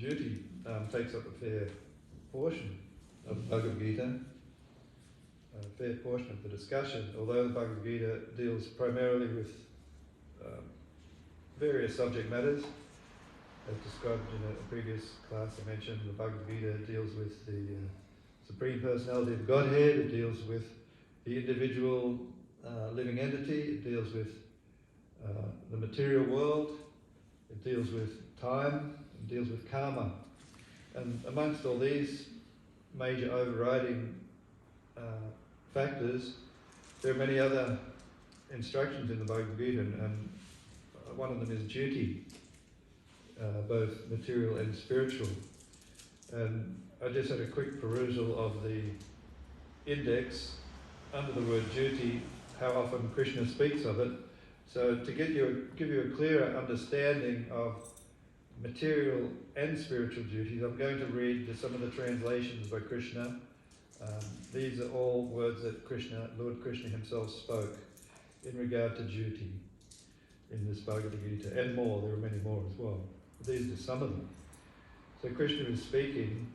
duty takes up a fair portion of the Bhagavad Gita, a fair portion of the discussion, although the Bhagavad Gita deals primarily with various subject matters. As described in a previous class, I mentioned the Bhagavad Gita deals with the Supreme Personality of Godhead, it deals with the individual living entity, it deals with the material world, it deals with time, it deals with karma. And amongst all these major overriding factors, there are many other instructions in the Bhagavad Gita, and one of them is duty, both material and spiritual. And I just had a quick perusal of the index under the word duty, how often Krishna speaks of it. So to give you a clearer understanding of material and spiritual duties, I'm going to read some of the translations by Krishna. These are all words that Lord Krishna himself spoke in regard to duty in this Bhagavad Gita, and more. There are many more as well. These are some of them. So Krishna is speaking,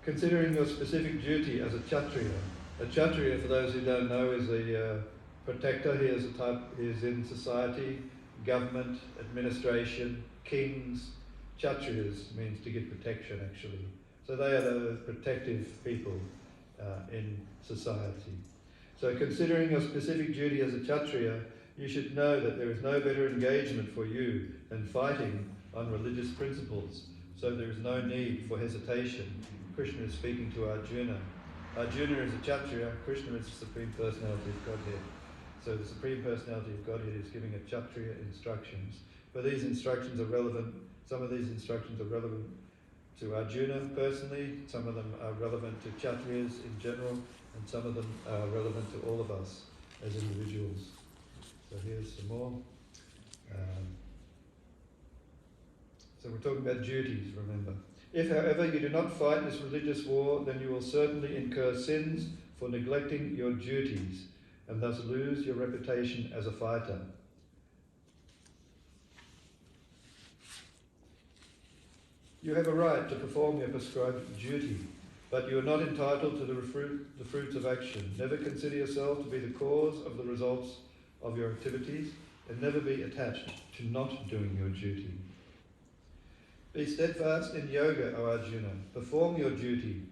considering your specific duty as a Kshatriya. A Kshatriya, for those who don't know, is a protector. He is in society, government, administration, kings. Kshatriyas means to give protection, actually. So they are the protective people in society. So considering your specific duty as a Kshatriya, you should know that there is no better engagement for you than fighting on religious principles. So there is no need for hesitation. Krishna is speaking to Arjuna. Arjuna is a Kshatriya, Krishna is the Supreme Personality of Godhead. So the Supreme Personality of Godhead is giving a Kshatriya instructions. But these instructions are relevant, some of these instructions are relevant to Arjuna personally, some of them are relevant to Kshatriyas in general, and some of them are relevant to all of us as individuals. So here's some more. So we're talking about duties, remember. If, however, you do not fight this religious war, then you will certainly incur sins for neglecting your duties, and thus lose your reputation as a fighter. You have a right to perform your prescribed duty, but you are not entitled to the fruits of action. Never consider yourself to be the cause of the results of your activities, and never be attached to not doing your duty. Be steadfast in yoga, O Arjuna. Perform your duty,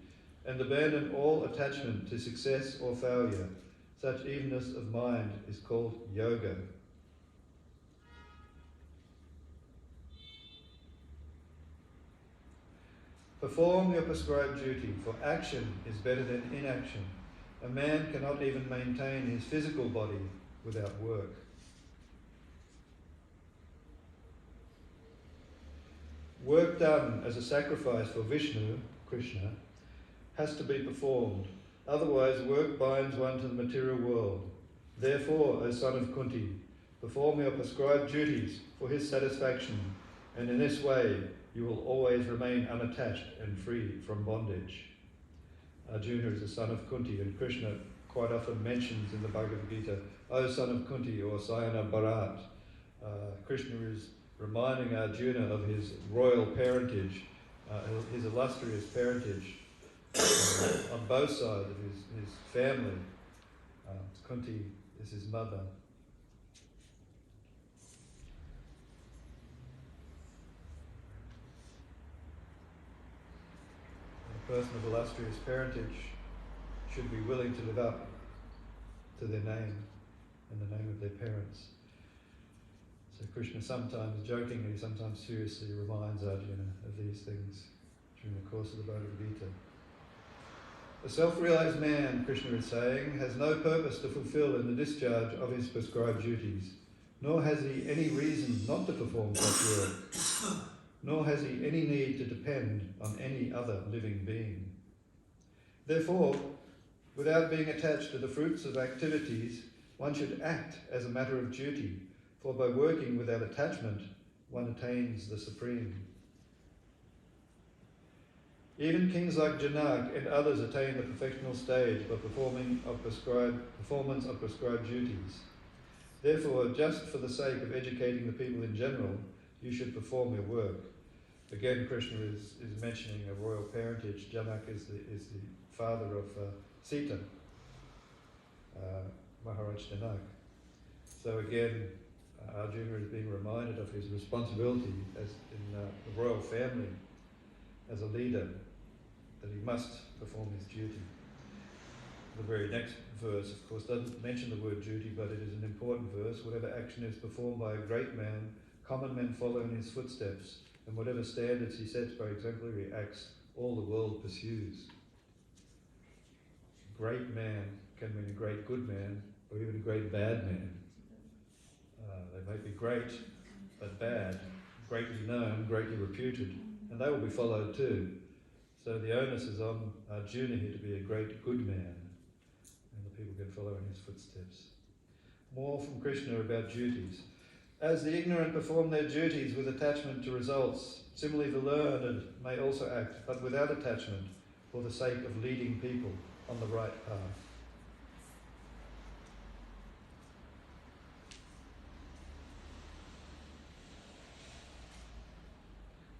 and abandon all attachment to success or failure. Such evenness of mind is called yoga. Perform your prescribed duty, for action is better than inaction. A man cannot even maintain his physical body without work. Work done as a sacrifice for Vishnu, Krishna, has to be performed. Otherwise, work binds one to the material world. Therefore, O son of Kunti, perform your prescribed duties for his satisfaction, and in this way you will always remain unattached and free from bondage. Arjuna is the son of Kunti, and Krishna quite often mentions in the Bhagavad Gita, O son of Kunti, or Sayana Bharat. Krishna is reminding Arjuna of his royal parentage, his illustrious parentage on both sides of his family. Kunti is his mother. A person of illustrious parentage should be willing to live up to their name and the name of their parents. So Krishna sometimes jokingly, sometimes seriously reminds Arjuna of these things during the course of the Bhagavad Gita. A self-realized man, Krishna is saying, has no purpose to fulfill in the discharge of his prescribed duties, nor has he any reason not to perform such work, nor has he any need to depend on any other living being. Therefore, without being attached to the fruits of activities, one should act as a matter of duty, for by working without attachment, one attains the Supreme. Even kings like Janak and others attain the perfectional stage by performance of prescribed duties. Therefore, just for the sake of educating the people in general, you should perform your work. Again, Krishna is mentioning a royal parentage. Janak is the father of Sita, Maharaj Janak. So again, Arjuna is being reminded of his responsibility as in the royal family, as a leader, that he must perform his duty. The very next verse, of course, doesn't mention the word duty, but it is an important verse. Whatever action is performed by a great man, common men follow in his footsteps, and whatever standards he sets by exemplary acts, all the world pursues. Great man can mean a great good man, or even a great bad man. They may be great, but bad, greatly known, greatly reputed, and they will be followed too. So the onus is on Arjuna here to be a great good man, and the people can follow in his footsteps. More from Krishna about duties. As the ignorant perform their duties with attachment to results, similarly the learned may also act, but without attachment, for the sake of leading people on the right path.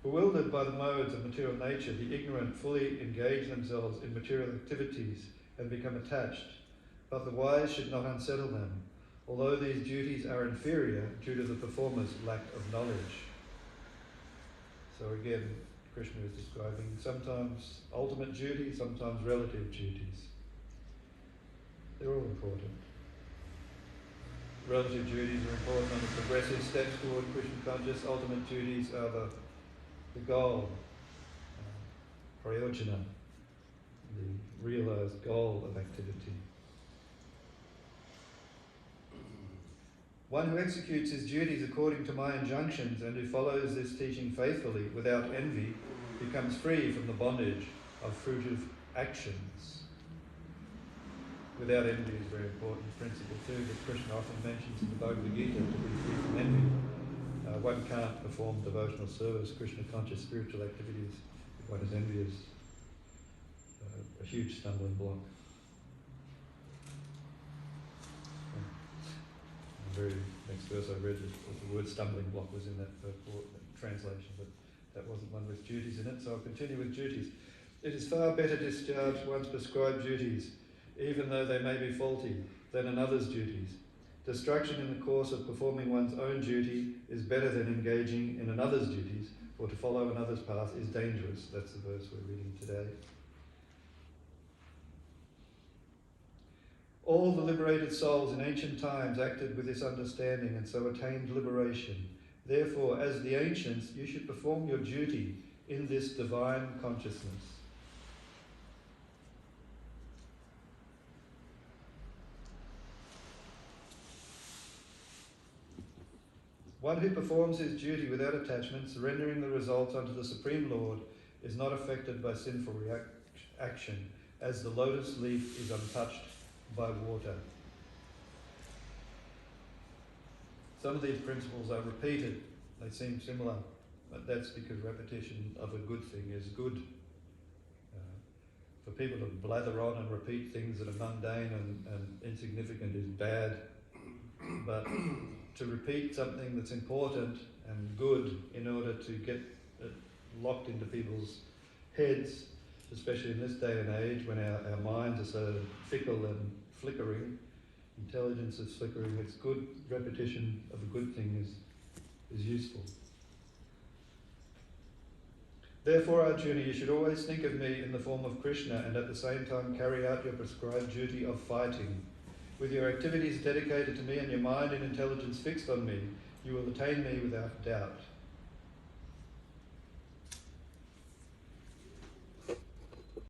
Bewildered by the modes of material nature, the ignorant fully engage themselves in material activities and become attached, but the wise should not unsettle them, although these duties are inferior due to the performer's lack of knowledge. So again, Krishna is describing sometimes ultimate duty, sometimes relative duties. They're all important. Relative duties are important on the progressive steps toward Krishna conscious. Ultimate duties are the goal, prayojana, the realized goal of activity. One who executes his duties according to my injunctions and who follows this teaching faithfully without envy becomes free from the bondage of fruitive actions. Without envy is a very important principle too, that Krishna often mentions in the Bhagavad Gita, to be free from envy. One can't perform devotional service, Krishna conscious spiritual activities, if one is envious. A huge stumbling block. The very next verse I read, the word stumbling block was in that translation, but that wasn't one with duties in it, so I'll continue with duties. It is far better to discharge one's prescribed duties, even though they may be faulty, than another's duties. Destruction in the course of performing one's own duty is better than engaging in another's duties, for to follow another's path is dangerous. That's the verse we're reading today. All the liberated souls in ancient times acted with this understanding and so attained liberation. Therefore, as the ancients, you should perform your duty in this divine consciousness. One who performs his duty without attachment, surrendering the results unto the Supreme Lord, is not affected by sinful action, as the lotus leaf is untouched by water. Some of these principles are repeated. They seem similar, but that's because repetition of a good thing is good. For people to blather on and repeat things that are mundane and insignificant is bad, but to repeat something that's important and good in order to get it locked into people's heads, especially in this day and age when our minds are so fickle and flickering, intelligence is flickering, it's good. Repetition of a good thing is useful. Therefore, Arjuna, you should always think of me in the form of Krishna and at the same time carry out your prescribed duty of fighting. With your activities dedicated to me and your mind and intelligence fixed on me, you will attain me without doubt.